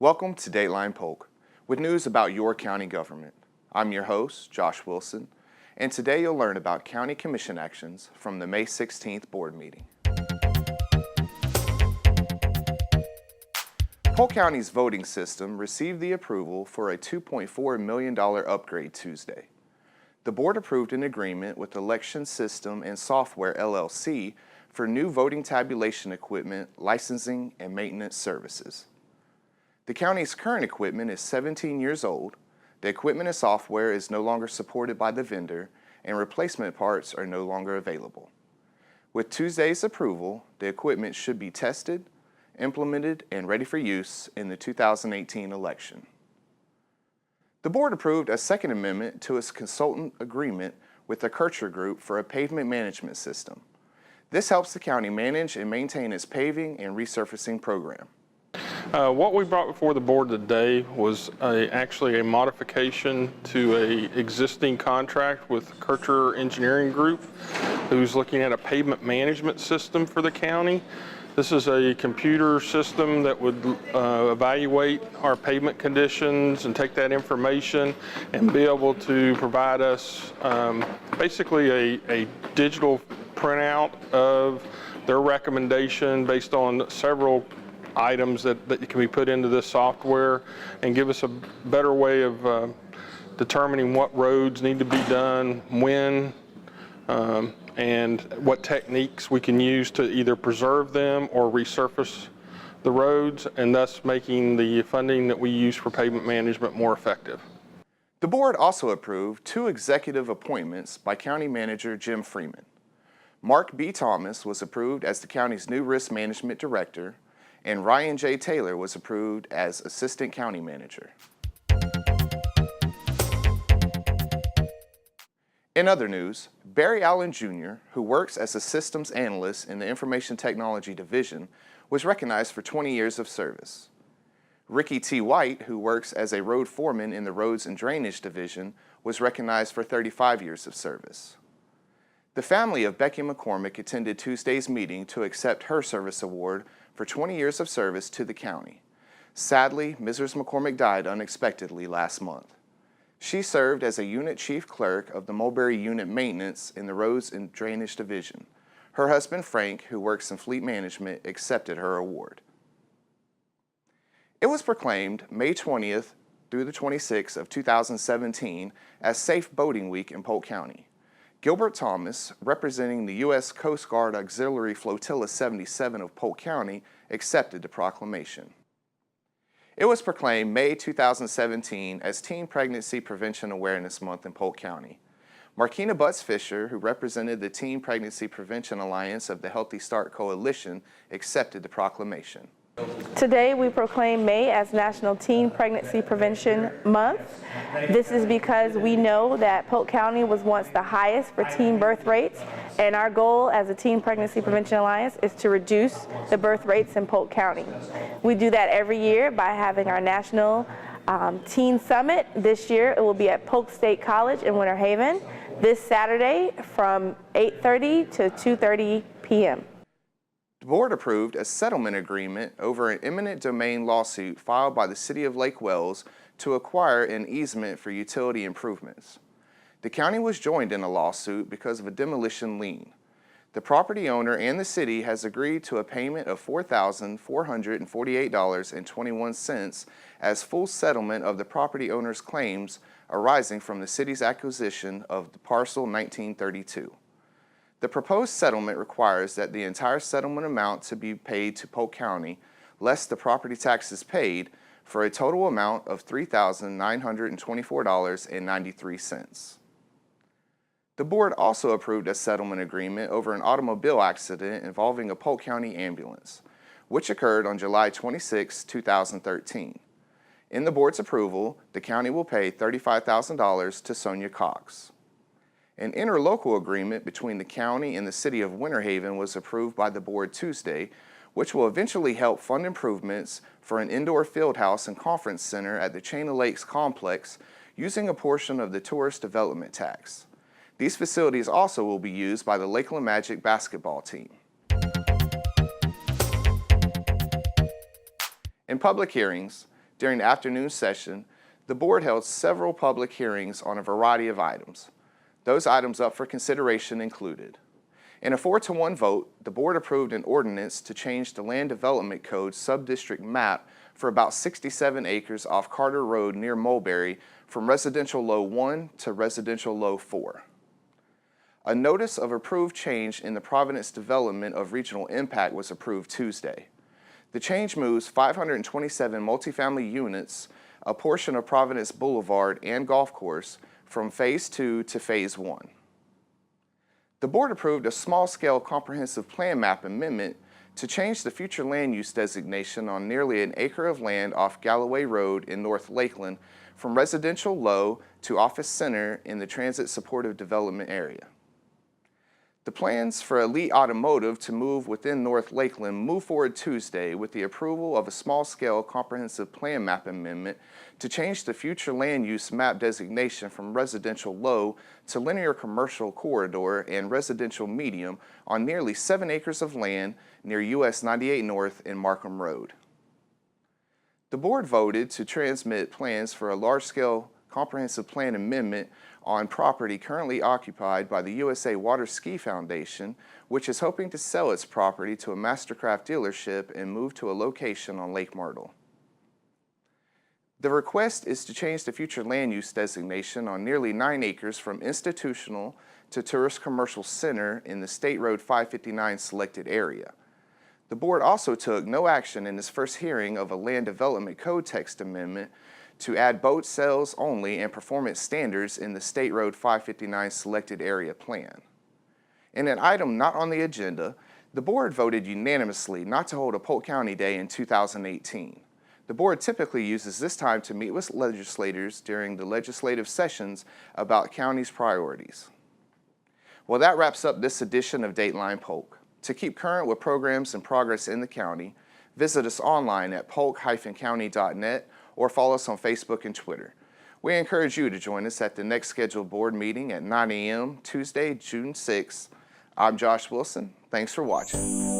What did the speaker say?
Welcome to Dateline Polk, with news about your county government. I'm your host, Josh Wilson, and today you'll learn about county commission actions from the May 16th board meeting. Polk County's voting system received the approval for a $2.4 million upgrade Tuesday. The board approved an agreement with Election System and Software LLC for new voting tabulation equipment, licensing, and maintenance services. The county's current equipment is 17 years old, the equipment and software is no longer supported by the vendor, and replacement parts are no longer available. With Tuesday's approval, the equipment should be tested, implemented, and ready for use in the 2018 election. The board approved a second amendment to its consultant agreement with the Kircher Group for a pavement management system. This helps the county manage and maintain its paving and resurfacing program. What we brought before the board today was actually a modification to an existing contract with Kircher Engineering Group, who's looking at a pavement management system for the county. This is a computer system that would evaluate our pavement conditions and take that information and be able to provide us basically a digital printout of their recommendation based on several items that can be put into this software and give us a better way of determining what roads need to be done, when, and what techniques we can use to either preserve them or resurface the roads, and thus making the funding that we use for pavement management more effective. The board also approved 2 executive appointments by County Manager Jim Freeman. Mark B. Thomas was approved as the county's new risk management director, and Ryan J. Taylor was approved as Assistant County Manager. In other news, Barry Allen Jr., who works as a systems analyst in the Information Technology Division, was recognized for 20 years of service. Ricky T. White, who works as a road foreman in the Roads and Drainage Division, was recognized for 35 years of service. The family of Becky McCormick attended Tuesday's meeting to accept her service award for 20 years of service to the county. Sadly, Mrs. McCormick died unexpectedly last month. She served as a unit chief clerk of the Mulberry Unit Maintenance in the Roads and Drainage Division. Her husband, Frank, who works in fleet management, accepted her award. It was proclaimed May 20th through the 26th of 2017 as Safe Boating Week in Polk County. Gilbert Thomas, representing the U.S. Coast Guard Auxiliary Flotilla 77 of Polk County, accepted the proclamation. It was proclaimed May 2017 as Teen Pregnancy Prevention Awareness Month in Polk County. Markina Butts Fisher, who represented the Teen Pregnancy Prevention Alliance of the Healthy Start Coalition, accepted the proclamation. Today we proclaim May as National Teen Pregnancy Prevention Month. This is because we know that Polk County was once the highest for teen birth rates, and our goal as a Teen Pregnancy Prevention Alliance is to reduce the birth rates in Polk County. We do that every year by having our National Teen Summit. This year it will be at Polk State College in Winter Haven this Saturday from 8:30 to 2:30 p.m. The board approved a settlement agreement over an eminent domain lawsuit filed by the City of Lake Wells to acquire an easement for utility improvements. The county was joined in a lawsuit because of a demolition lien. The property owner and the city has agreed to a payment of $4,448.21 as full settlement of the property owner's claims arising from the city's acquisition of the parcel 1932. The proposed settlement requires that the entire settlement amount to be paid to Polk County, less the property taxes paid, for a total amount of $3,924.93. The board also approved a settlement agreement over an automobile accident involving a Polk County ambulance, which occurred on July 26, 2013. In the board's approval, the county will pay $35,000 to Sonia Cox. An interlocal agreement between the county and the city of Winter Haven was approved by the board Tuesday, which will eventually help fund improvements for an indoor field house and conference center at the Chain of Lakes complex using a portion of the tourist development tax. These facilities also will be used by the Lakeland Magic basketball team. In public hearings, During the afternoon session, the board held several public hearings on a variety of items. Those items up for consideration included: in a 4-to-1 vote, the board approved an ordinance to change the Land Development Code sub-district map for about 67 acres off Carter Road near Mulberry from Residential Low 1 to Residential Low 4. A notice of approved change in the Providence Development of Regional Impact was approved Tuesday. The change moves 527 multifamily units, a portion of Providence Boulevard and golf course, from Phase 2 to Phase 1. The board approved a small-scale comprehensive plan map amendment to change the future land use designation on nearly an acre of land off Galloway Road in North Lakeland from residential low to office center in the transit supportive development area. The plans for Elite Automotive to move within North Lakeland moved forward Tuesday with the approval of a small-scale comprehensive plan map amendment to change the future land use map designation from residential low to linear commercial corridor and residential medium on nearly 7 acres of land near US 98 North and Markham Road. The board voted to transmit plans for a large-scale comprehensive plan amendment on property currently occupied by the USA Water Ski Foundation, which is hoping to sell its property to a Mastercraft dealership and move to a location on Lake Myrtle. The request is to change the future land use designation on nearly 9 acres from institutional to tourist commercial center in the State Road 559 selected area. The board also took no action in its first hearing of a Land Development Code text amendment to add boat sales only and performance standards in the State Road 559 selected area plan. In an item not on the agenda, the board voted unanimously not to hold a Polk County Day in 2018. The board typically uses this time to meet with legislators during the legislative sessions about county's priorities. Well, that wraps up this edition of Dateline Polk. To keep current with programs and progress in the county, visit us online at polk-county.net or follow us on Facebook and Twitter. We encourage you to join us at the next scheduled board meeting at 9 a.m. Tuesday, June 6th. I'm Josh Wilson. Thanks for watching.